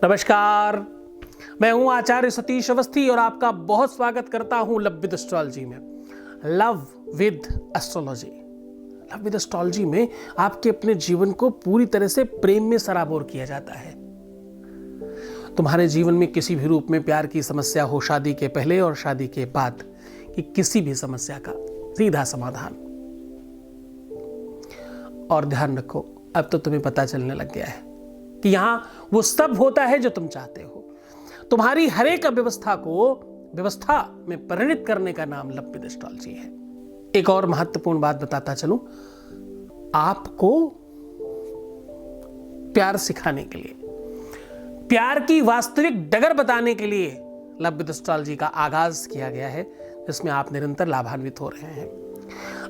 नमस्कार, मैं हूं आचार्य सतीश अवस्थी और आपका बहुत स्वागत करता हूं लव विद एस्ट्रोलॉजी में। Love with astrology, love with astrology में आपके अपने जीवन को पूरी तरह से प्रेम में सराबोर किया जाता है। तुम्हारे जीवन में किसी भी रूप में प्यार की समस्या हो, शादी के पहले और शादी के बाद की किसी भी समस्या का सीधा समाधान। और ध्यान रखो, अब तो तुम्हें पता चलने लग गया है कि यहां वो सब होता है जो तुम चाहते हो। तुम्हारी हर एक अव्यवस्था को व्यवस्था में परिणित करने का नाम लव विद एस्ट्रोलॉजी है। एक और महत्वपूर्ण बात बताता चलूं, आपको प्यार सिखाने के लिए, प्यार की वास्तविक डगर बताने के लिए लव विद एस्ट्रोलॉजी का आगाज किया गया है, जिसमें आप निरंतर लाभान्वित हो रहे हैं।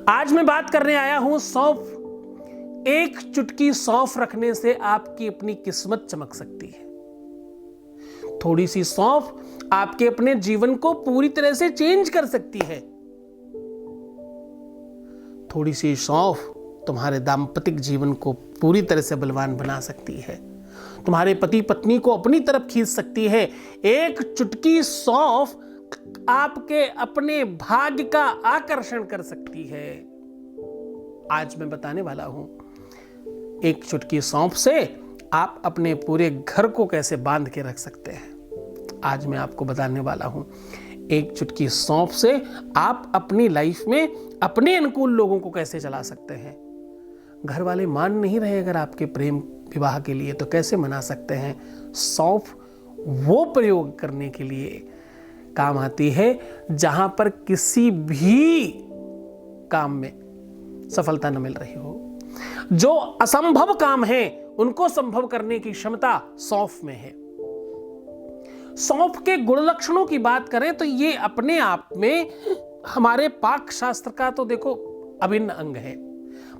आज मैं बात करने आया हूं सौंफ। एक चुटकी सौंफ रखने से आपकी अपनी किस्मत चमक सकती है। थोड़ी सी सौंफ आपके अपने जीवन को पूरी तरह से चेंज कर सकती है। थोड़ी सी सौंफ तुम्हारे दाम्पतिक जीवन को पूरी तरह से बलवान बना सकती है, तुम्हारे पति पत्नी को अपनी तरफ खींच सकती है। एक चुटकी सौंफ आपके अपने भाग्य का आकर्षण कर सकती है। आज मैं बताने वाला हूं, एक चुटकी सौंफ से आप अपने पूरे घर को कैसे बांध के रख सकते हैं। आज मैं आपको बताने वाला हूं, एक चुटकी सौंफ से आप अपनी लाइफ में अपने अनुकूल लोगों को कैसे चला सकते हैं। घर वाले मान नहीं रहे अगर आपके प्रेम विवाह के लिए, तो कैसे मना सकते हैं। सौंफ वो प्रयोग करने के लिए काम आती है जहां पर किसी भी काम में सफलता न मिल रही हो। जो असंभव काम है उनको संभव करने की क्षमता सौंफ में है। सौंफ के गुण लक्षणों की बात करें तो ये अपने आप में हमारे पाक शास्त्र का तो देखो अभिन्न अंग है।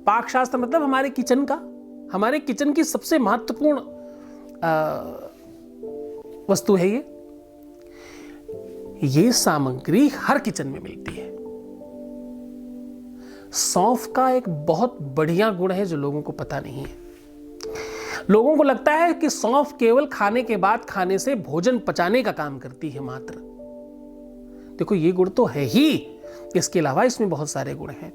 पाक शास्त्र मतलब हमारे किचन की सबसे महत्वपूर्ण वस्तु है। ये सामग्री हर किचन में मिलती है। सौंफ का एक बहुत बढ़िया गुण है जो लोगों को पता नहीं है। लोगों को लगता है कि सौंफ केवल खाने के बाद खाने से भोजन पचाने का काम करती है मात्र। देखो, ये गुण तो है ही, इसके अलावा इसमें बहुत सारे गुण हैं।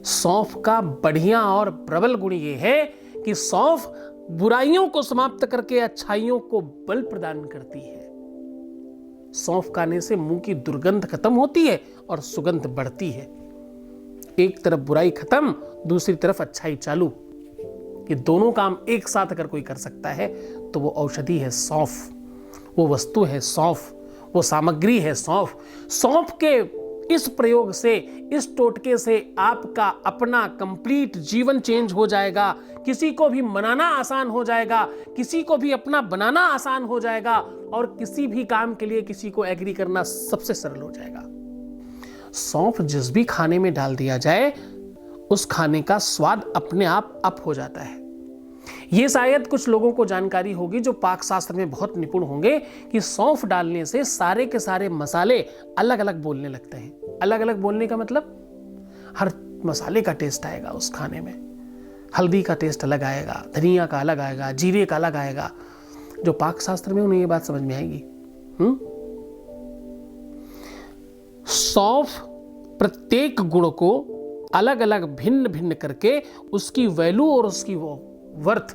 सौंफ का बढ़िया और प्रबल गुण ये है कि सौंफ बुराइयों को समाप्त करके अच्छाइयों को बल प्रदान करती है। सौंफ खाने से मुंह की दुर्गंध खत्म होती है और सुगंध बढ़ती है। एक तरफ बुराई खत्म, दूसरी तरफ अच्छाई चालू। ये दोनों काम एक साथ अगर कोई कर सकता है तो वो औषधि है सौंफ, वो वस्तु है सौंफ, वो सामग्री है सौंफ। सौंफ के इस प्रयोग से, इस टोटके से आपका अपना कंप्लीट जीवन चेंज हो जाएगा। किसी को भी मनाना आसान हो जाएगा, किसी को भी अपना बनाना आसान हो जाएगा और किसी भी काम के लिए किसी को एग्री करना सबसे सरल हो जाएगा। सौंफ जिस भी खाने में डाल दिया जाए, उस खाने का स्वाद अपने आप अप हो जाता है। ये शायद कुछ लोगों को जानकारी होगी जो पाक शास्त्र में बहुत निपुण होंगे कि सौंफ डालने से सारे के सारे मसाले अलग अलग बोलने लगते हैं। अलग अलग बोलने का मतलब, हर मसाले का टेस्ट आएगा उस खाने में। हल्दी का टेस्ट अलग आएगा, धनिया का अलग आएगा, जीरे का अलग आएगा। जो पाक शास्त्र में उन्हें ये बात समझ में आएगी। सौंफ प्रत्येक गुण को अलग अलग भिन्न भिन्न करके उसकी वैल्यू और उसकी वो वर्थ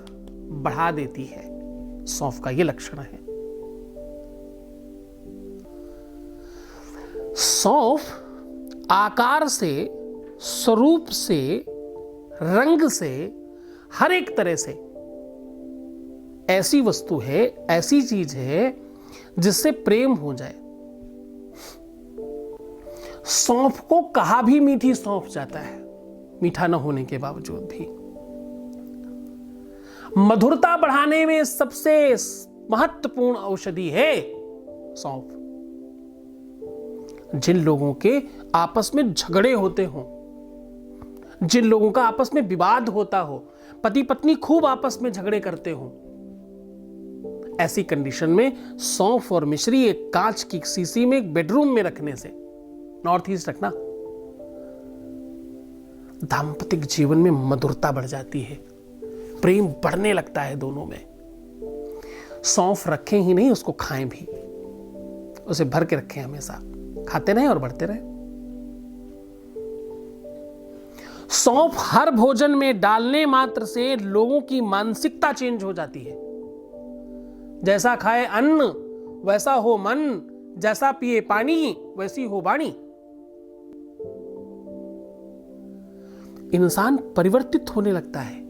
बढ़ा देती है। सौंफ का ये लक्षण है। सौंफ आकार से, स्वरूप से, रंग से, हर एक तरह से ऐसी वस्तु है, ऐसी चीज है जिससे प्रेम हो जाए। सौंफ को कहा भी मीठी सौंफ जाता है, मीठा न होने के बावजूद भी। मधुरता बढ़ाने में सबसे महत्वपूर्ण औषधि है सौंफ। जिन लोगों के आपस में झगड़े होते हों, जिन लोगों का आपस में विवाद होता हो, पति पत्नी खूब आपस में झगड़े करते हो, ऐसी कंडीशन में सौंफ और मिश्री एक कांच की शीशी में एक बेडरूम में रखने से, नॉर्थ ईस्ट रखना, दाम्पतिक जीवन में मधुरता बढ़ जाती है, प्रेम बढ़ने लगता है दोनों में। सौंफ रखें ही नहीं, उसको खाएं भी, उसे भर के रखें, हमेशा खाते रहें और बढ़ते रहें। सौंफ हर भोजन में डालने मात्र से लोगों की मानसिकता चेंज हो जाती है। जैसा खाए अन्न वैसा हो मन, जैसा पिए पानी वैसी हो वाणी। इंसान परिवर्तित होने लगता है।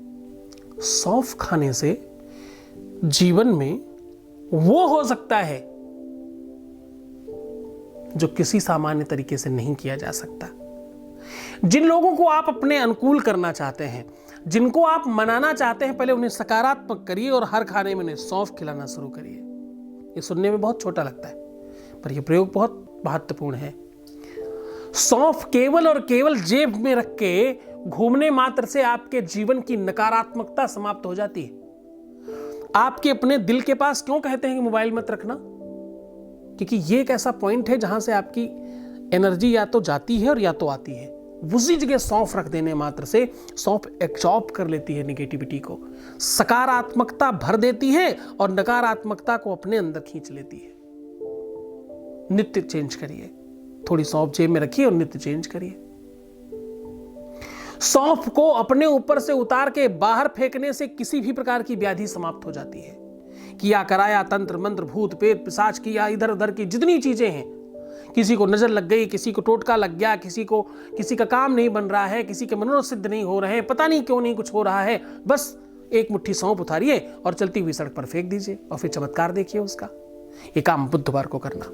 सौंफ खाने से जीवन में वो हो सकता है जो किसी सामान्य तरीके से नहीं किया जा सकता। जिन लोगों को आप अपने अनुकूल करना चाहते हैं, जिनको आप मनाना चाहते हैं, पहले उन्हें सकारात्मक करिए और हर खाने में उन्हें सौंफ खिलाना शुरू करिए। ये सुनने में बहुत छोटा लगता है, पर यह प्रयोग बहुत महत्वपूर्ण है। सौंफ केवल और केवल जेब में रख के घूमने मात्र से आपके जीवन की नकारात्मकता समाप्त हो जाती है। आपके अपने दिल के पास क्यों कहते हैं कि मोबाइल मत रखना? क्योंकि ये एक ऐसा पॉइंट है जहां से आपकी एनर्जी या तो जाती है और या तो आती है। उसी जगह सौंफ रख देने मात्र से सौंफ एब्जॉर्ब कर लेती है नेगेटिविटी को, सकारात्मकता भर देती है और नकारात्मकता को अपने अंदर खींच लेती है। नित्य चेंज करिए, थोड़ी सौंफ जेब में रखिए और नित्य चेंज करिए। सौंफ को अपने ऊपर से उतार के बाहर फेंकने से किसी भी प्रकार की व्याधि समाप्त हो जाती है। किया कराया, तंत्र मंत्र, भूत पेट पिशाच किया, इधर उधर की जितनी चीजें हैं, किसी को नजर लग गई, किसी को टोटका लग गया, किसी का काम नहीं बन रहा है, किसी के मनोसिद्ध नहीं हो रहे हैं, पता नहीं क्यों नहीं कुछ हो रहा है, बस एक मुट्ठी सौंफ उतारिए और चलती हुई सड़क पर फेंक दीजिए और फिर चमत्कार देखिए उसका। ये काम बुधवार को करना।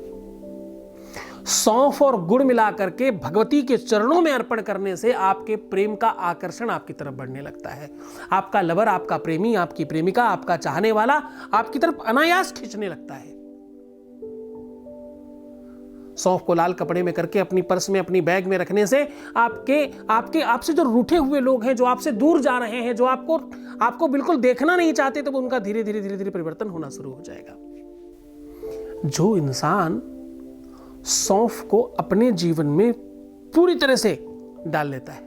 सौंफ और गुड़ मिला करके भगवती के चरणों में अर्पण करने से आपके प्रेम का आकर्षण आपकी तरफ बढ़ने लगता है। आपका लवर, आपका प्रेमी, आपकी प्रेमिका, आपका चाहने वाला आपकी तरफ अनायास खींचने लगता है। सौंफ को लाल कपड़े में करके अपनी पर्स में, अपनी बैग में रखने से आपसे जो रूठे हुए लोग हैं, जो आपसे दूर जा रहे हैं, जो आपको बिल्कुल देखना नहीं चाहते, तो उनका धीरे धीरे धीरे धीरे परिवर्तन होना शुरू हो जाएगा। जो इंसान सौंफ को अपने जीवन में पूरी तरह से डाल लेता है,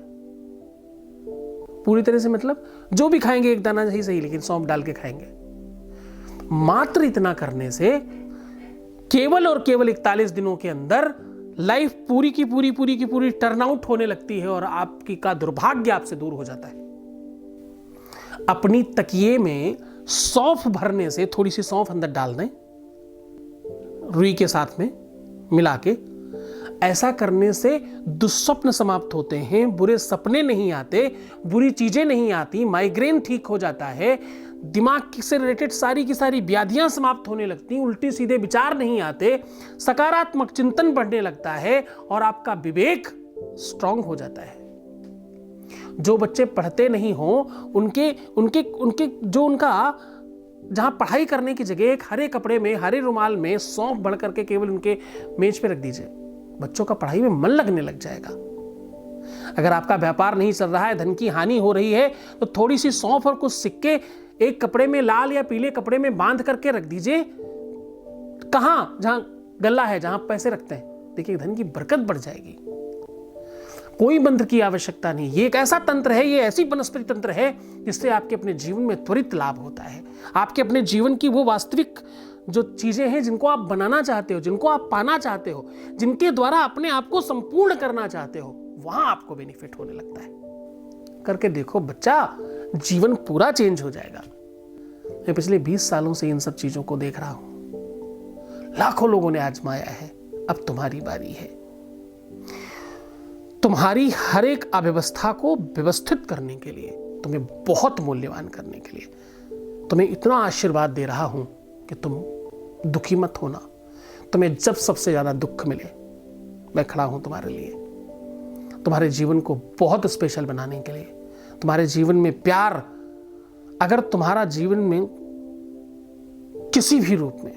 पूरी तरह से मतलब जो भी खाएंगे एक दाना सही लेकिन सौंफ डाल के खाएंगे, मात्र इतना करने से केवल और केवल 41 दिनों के अंदर लाइफ पूरी की पूरी टर्न आउट होने लगती है और आपकी का दुर्भाग्य आपसे दूर हो जाता है। अपनी तकिए में सौंफ भरने से थोड़ी सी सौंफ अंदर डाल दें, रुई के साथ में मिला के। ऐसा करने से दुस्वप्न समाप्त होते हैं, बुरे सपने नहीं आते, बुरी चीजें नहीं आती, माइग्रेन ठीक हो जाता है, दिमाग से रिलेटेड सारी की सारी व्याधियां समाप्त होने लगती, उल्टी सीधे विचार नहीं आते, सकारात्मक चिंतन बढ़ने लगता है और आपका विवेक स्ट्रांग हो जाता है। जो बच्चे पढ़ते नहीं हो उनके जो उनका जहां पढ़ाई करने की जगह एक हरे कपड़े में, हरे रुमाल में सौंफ भर करके केवल उनके मेज पे रख दीजिए, बच्चों का पढ़ाई में मन लगने लग जाएगा। अगर आपका व्यापार नहीं चल रहा है, धन की हानि हो रही है, तो थोड़ी सी सौंफ और कुछ सिक्के एक कपड़े में, लाल या पीले कपड़े में बांध करके रख दीजिए। कहां? जहां गल्ला है, जहां पैसे रखते हैं, देखिए धन की बरकत बढ़ जाएगी। कोई मंत्र की आवश्यकता नहीं। ये एक ऐसा तंत्र है, ये ऐसी वनस्पति तंत्र है जिससे आपके अपने जीवन में त्वरित लाभ होता है। आपके अपने जीवन की वो वास्तविक जो चीजें हैं जिनको आप बनाना चाहते हो, जिनको आप पाना चाहते हो, जिनके द्वारा अपने आप को संपूर्ण करना चाहते हो, वहां आपको बेनिफिट होने लगता है। करके देखो बच्चा, जीवन पूरा चेंज हो जाएगा। मैं पिछले 20 सालों से इन सब चीजों को देख रहा हूं। लाखों लोगों ने आजमाया है, अब तुम्हारी बारी है। तुम्हारी हर एक अव्यवस्था को व्यवस्थित करने के लिए, तुम्हें बहुत मूल्यवान करने के लिए, तुम्हें इतना आशीर्वाद दे रहा हूं कि तुम दुखी मत होना। तुम्हें जब सबसे ज्यादा दुख मिले, मैं खड़ा हूं तुम्हारे लिए, तुम्हारे जीवन को बहुत स्पेशल बनाने के लिए, तुम्हारे जीवन में प्यार, अगर तुम्हारा जीवन में किसी भी रूप में,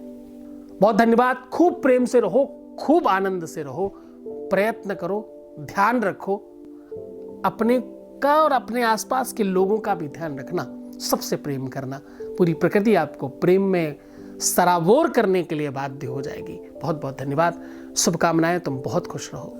बहुत धन्यवाद। खूब प्रेम से रहो, खूब आनंद से रहो, प्रयत्न करो, ध्यान रखो अपने का और अपने आसपास के लोगों का भी ध्यान रखना, सबसे प्रेम करना। पूरी प्रकृति आपको प्रेम में सराबोर करने के लिए बाध्य हो जाएगी। बहुत बहुत धन्यवाद, शुभकामनाएं, तुम बहुत खुश रहो।